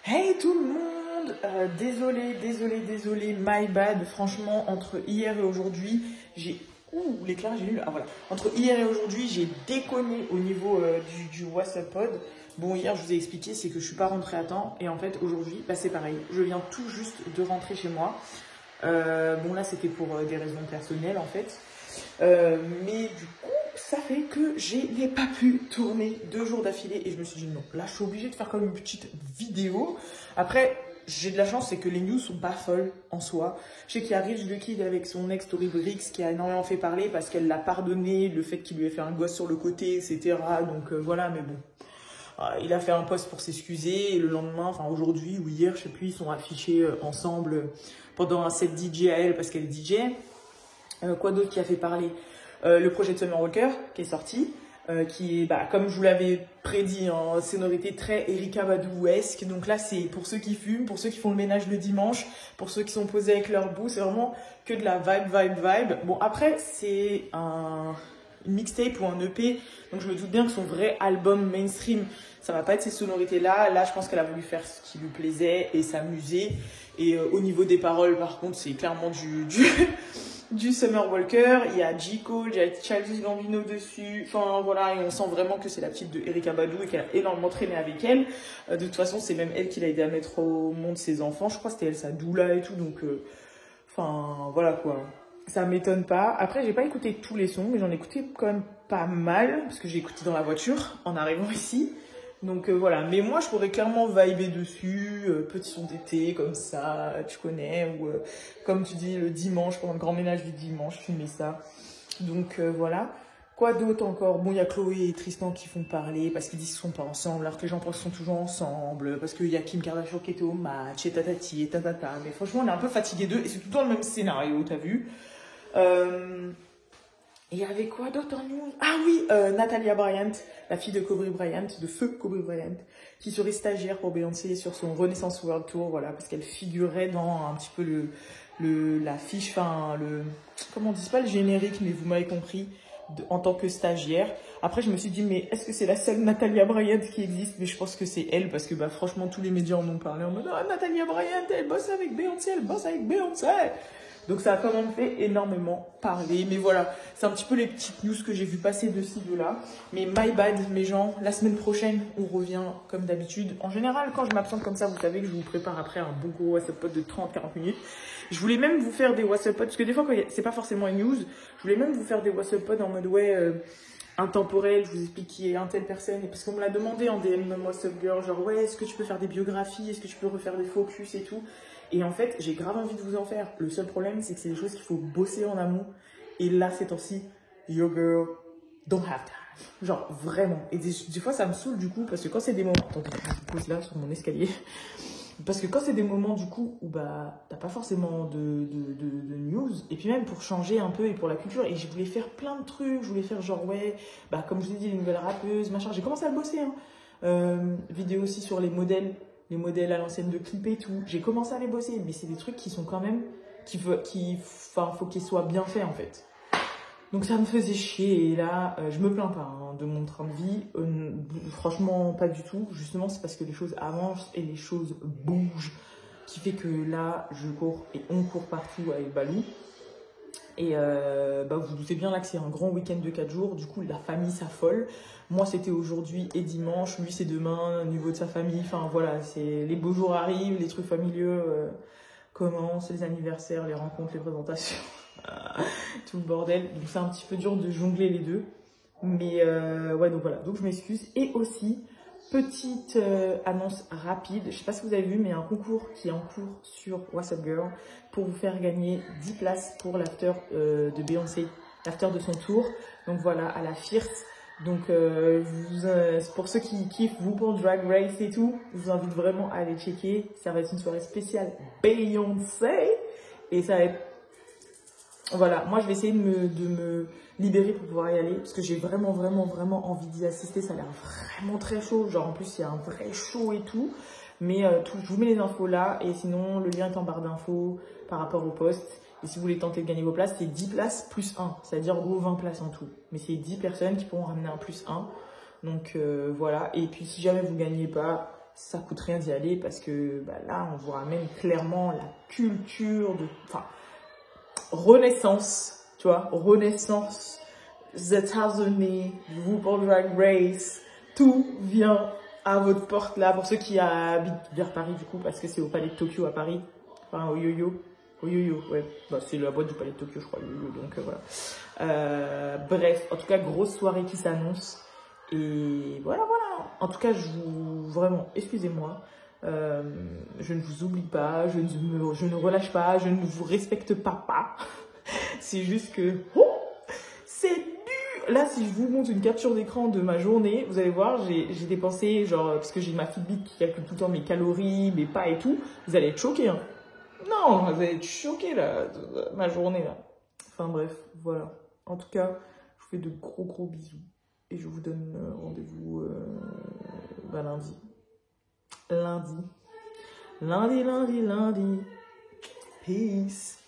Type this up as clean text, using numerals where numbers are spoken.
Hey tout le monde, désolé, my bad. Franchement, entre hier et aujourd'hui, j'ai... Ouh, l'éclairage est nul. Ah voilà. Entre hier et aujourd'hui, j'ai déconné au niveau du WhatsApp Pod. Bon, hier, je vous ai expliqué, c'est que je suis pas rentrée à temps. Et en fait, aujourd'hui, bah, c'est pareil. Je viens tout juste de rentrer chez moi. Bon, là, c'était pour des raisons personnelles, en fait. Mais du coup, ça fait que je n'ai pas pu tourner 2 jours d'affilée. Et je me suis dit, non, là, je suis obligée de faire comme une petite vidéo. Après, j'ai de la chance, c'est que les news sont pas folles en soi. Je sais qu'il y a Rich the Kid avec son ex Tory Brix qui a énormément fait parler parce qu'elle l'a pardonné, le fait qu'il lui ait fait un gosse sur le côté, etc. Donc voilà, mais bon. Il a fait un post pour s'excuser et le lendemain, enfin aujourd'hui ou hier, je sais plus, ils sont affichés ensemble pendant un set DJ à elle parce qu'elle est DJ. Quoi d'autre qui a fait parler? Le projet de Summer Walker qui est sorti, qui est, bah, comme je vous l'avais prédit, en sonorité très Erykah Badu-esque. Donc là, c'est pour ceux qui fument, pour ceux qui font le ménage le dimanche, pour ceux qui sont posés avec leur bout. C'est vraiment que de la vibe. Bon, après, c'est une mixtape ou un EP, donc je me doute bien que son vrai album mainstream, ça va pas être ces sonorités-là. Là, je pense qu'elle a voulu faire ce qui lui plaisait et s'amuser. Et au niveau des paroles, par contre, c'est clairement du Summer Walker. Il y a J. Cole, il y a Childish Gambino dessus. Enfin, voilà, et on sent vraiment que c'est la petite de Erykah Badu et qu'elle a énormément traîné avec elle. De toute façon, c'est même elle qui l'a aidé à mettre au monde ses enfants. Je crois que c'était elle, sa doula et tout, donc... Enfin, voilà quoi. Ça m'étonne pas. Après, j'ai pas écouté tous les sons, mais j'en ai écouté quand même pas mal, parce que j'ai écouté dans la voiture, en arrivant ici. Donc voilà. Mais moi, je pourrais clairement vibrer dessus, petit son d'été, comme ça, tu connais, ou comme tu dis, le dimanche, pendant le grand ménage du dimanche, tu mets ça. Donc voilà. Quoi d'autre encore? Bon, il y a Chloé et Tristan qui font parler parce qu'ils disent qu'ils sont pas ensemble, alors que les gens pensent qu'ils sont toujours ensemble, parce qu'il y a Kim Kardashian qui était au match, et tatati, et tatata. Mais franchement, on est un peu fatigué d'eux, et c'est tout le temps le même scénario, t'as vu? Il y avait quoi d'autre en news? Ah oui, Natalia Bryant, la fille de Kobe Bryant, de feu Kobe Bryant, qui serait stagiaire pour Beyoncé sur son Renaissance World Tour, voilà, parce qu'elle figurait dans un petit peu l'affiche, enfin, comment on dit, c'est pas le générique, mais vous m'avez compris, en tant que stagiaire. Après, je me suis dit, mais est-ce que c'est la seule Natalia Bryant qui existe? Mais je pense que c'est elle, parce que bah, franchement, tous les médias en ont parlé en mode, ah, Natalia Bryant, elle bosse avec Beyoncé, elle bosse avec Beyoncé. Donc ça a quand même fait énormément parler. Mais voilà, c'est un petit peu les petites news que j'ai vu passer de ci, de là. Mais my bad, mes gens, la semaine prochaine, on revient comme d'habitude. En général, quand je m'absente comme ça, vous savez que je vous prépare après un bon gros WhatsApp pod de 30-40 minutes. Je voulais même vous faire des WhatsApp pods, parce que des fois, c'est pas forcément une news, je voulais même vous faire des WhatsApp pods en mode, ouais, intemporel, je vous explique qui est un telle personne. Et parce qu'on me l'a demandé en DM même WhatsApp Girl, genre, ouais, est-ce que tu peux faire des biographies, est-ce que tu peux refaire des focus et tout. Et en fait, j'ai grave envie de vous en faire. Le seul problème, c'est que c'est des choses qu'il faut bosser en amont. Et là, ces temps-ci, your girl don't have time. Genre, vraiment. Et des fois, ça me saoule du coup, parce que quand c'est des moments... Attendez, je me pose là, sur mon escalier. Parce que quand c'est des moments, du coup, où bah, t'as pas forcément de news, et puis même pour changer un peu et pour la culture, et je voulais faire plein de trucs, je voulais faire genre, ouais, bah, comme je vous ai dit, les nouvelles rappeuses, machin. J'ai commencé à bosser, hein. Vidéo aussi sur les modèles à l'ancienne de clips et tout. J'ai commencé à les bosser, mais c'est des trucs qui sont quand même, faut qu'ils soient bien faits en fait. Donc ça me faisait chier et là, je me plains pas hein, de mon train de vie. Franchement, pas du tout. Justement, c'est parce que les choses avancent et les choses bougent qui fait que là, je cours et on court partout avec Balou. Et bah, vous vous doutez bien là que c'est un grand week-end de 4 jours. Du coup, la famille s'affole. Moi, c'était aujourd'hui et dimanche. Lui, c'est demain au niveau de sa famille. Enfin, voilà, les beaux jours arrivent, les trucs familiaux commencent, les anniversaires, les rencontres, les présentations. Tout le bordel. Donc, c'est un petit peu dur de jongler les deux. Mais ouais, donc voilà. Donc, je m'excuse. Et aussi, petite annonce rapide. Je sais pas si vous avez vu, mais il y a un concours qui est en cours sur WhatsApp Girl pour vous faire gagner 10 places pour l'after de Beyoncé, l'after de son tour. Donc voilà, à la Fierce. Donc pour ceux qui kiffent RuPaul Drag Race et tout, je vous invite vraiment à aller checker. Ça va être une soirée spéciale Beyoncé. Et ça va être... Voilà, moi je vais essayer de me libérer pour pouvoir y aller. Parce que j'ai vraiment envie d'y assister. Ça a l'air vraiment très chaud. Genre en plus il y a un vrai show et tout. Mais je vous mets les infos là. Et sinon le lien est en barre d'infos par rapport au post. Et si vous voulez tenter de gagner vos places, c'est 10 places plus 1. C'est-à-dire gros 20 places en tout. Mais c'est 10 personnes qui pourront ramener un plus 1. Donc voilà. Et puis si jamais vous ne gagnez pas, ça coûte rien d'y aller parce que bah, là, on vous ramène clairement la culture de... Enfin, Renaissance, tu vois, Renaissance, The États-Unis, RuPaul Drag Race, tout vient à votre porte là, pour ceux qui habitent vers Paris du coup, parce que c'est au Palais de Tokyo à Paris, enfin au Yo-Yo, ouais, bah, c'est la boîte du Palais de Tokyo je crois, le Yo-Yo, donc voilà. Bref, en tout cas, grosse soirée qui s'annonce, et voilà. En tout cas, vraiment, excusez-moi, je ne vous oublie pas, je ne relâche pas, je ne vous respecte pas. C'est juste que c'est dur. Là, si je vous montre une capture d'écran de ma journée, vous allez voir, j'ai dépensé, genre, parce que j'ai ma Fitbit qui calcule tout le temps mes calories, mes pas et tout, vous allez être choqués, hein. Non, vous allez être choqués, là, de ma journée, là. Enfin, bref, voilà. En tout cas, je vous fais de gros bisous. Et je vous donne rendez-vous lundi. Lundi. Peace.